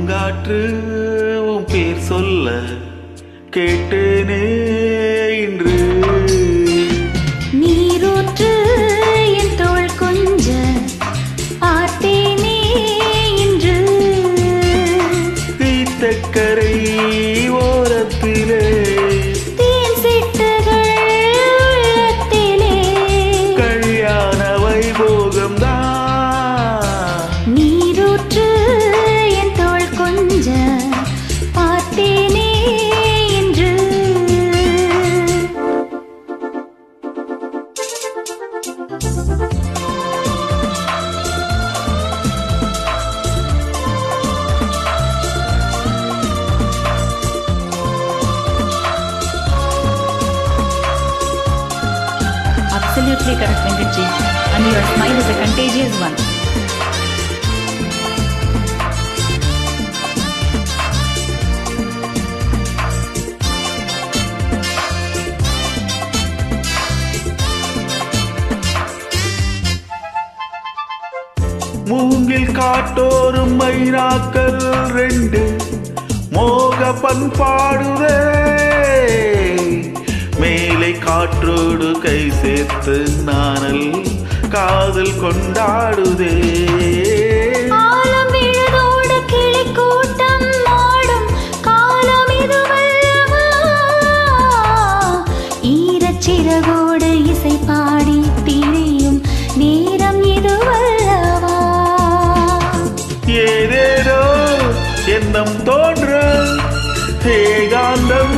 பூங்காற்று உன் பேர் சொல்ல கேட்டேனே இன்று. நீரூற்று என் தோள் கொஞ்ச பார்த்தேனே இன்று. தீத்தக்கரை ஓரத்திலே தேன் சிட்டுகள் உள்ளத்திலே கல்யாண வைபோகம்தான். நீரூற்று என் தோள் கொஞ்ச பார்த்தேனே இன்று. Absolutely correct, Venkatji. And your smile is a contagious one. மூங்கில் காட்டோரும் மைனாக்கள் ரெண்டு மோக பண்பாடுதே. மேலை காற்றோடு கை சேர்த்து நானல் காதல் கொண்டாடுதே. ஆலம் விழுதோடு கிளி கூட்டம் ஆடும் காலம் இதுவல்லவா. ஈரச்சிறகோடு இசை பாடி திரியும் நேரம் இதுவல்லவா. ஏதேதோ எண்ணம் தோன்ற ஏகாந்தம்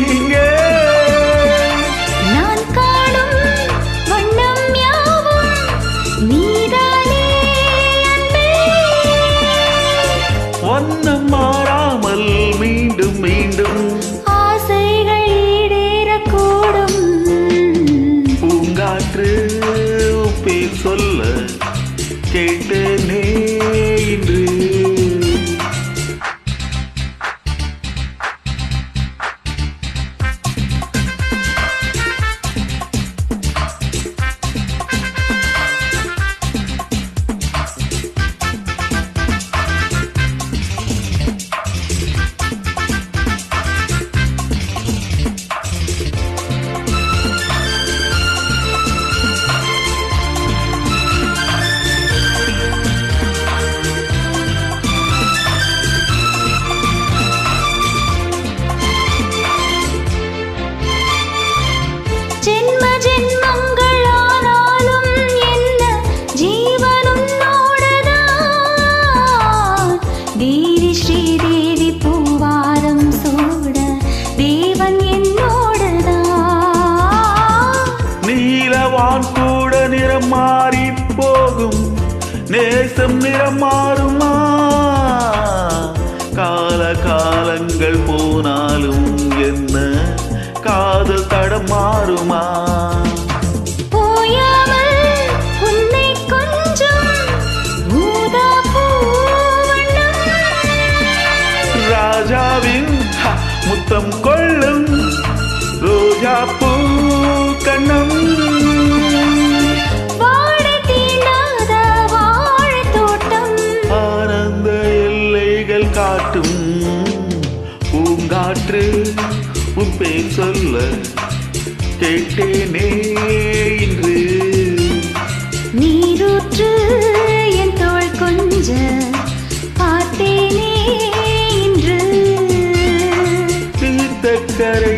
இங்கே. நான் காணும் வண்ணம் யாவும் நீதானே அன்பே. வண்ணம் மாறாமல் மீண்டும் மீண்டும் ஆசைகள் ஈடேறக்கூடும். பூங்காற்று பேர் சொல்ல கேட்டேனே இன்று. ஜென்ம ஜென்மங்களானாலும் என்ன ஜீவன் உன்னோடுதான். தேவி ஸ்ரீதேவி பூவாரம் சூட தேவன் என்னோடுதான். நீலவான் கூட நிறம் மாறி போகும் நேசம் நிறம் மாறுமா. கால காலங்கள் போனாலும் என்ன காதல் தடம் மாறுமா. ஓயாமல் உன்னை கொஞ்சம் ஊதா பூவண்ணம். ராஜாவின் முத்தம் கொள்ளும் ரோஜா பூ கண்ணம். வாடை தீண்டாத வாழைத் தோட்டம். ஆனந்த எல்லைகள் காட்டும் பூங்காற்று உன் பேர் சொல்ல கேட்டேனே இன்று. நீரூற்று என் தோள் கொஞ்ச பார்த்தேனே இன்று. தீர்த்தக்கரை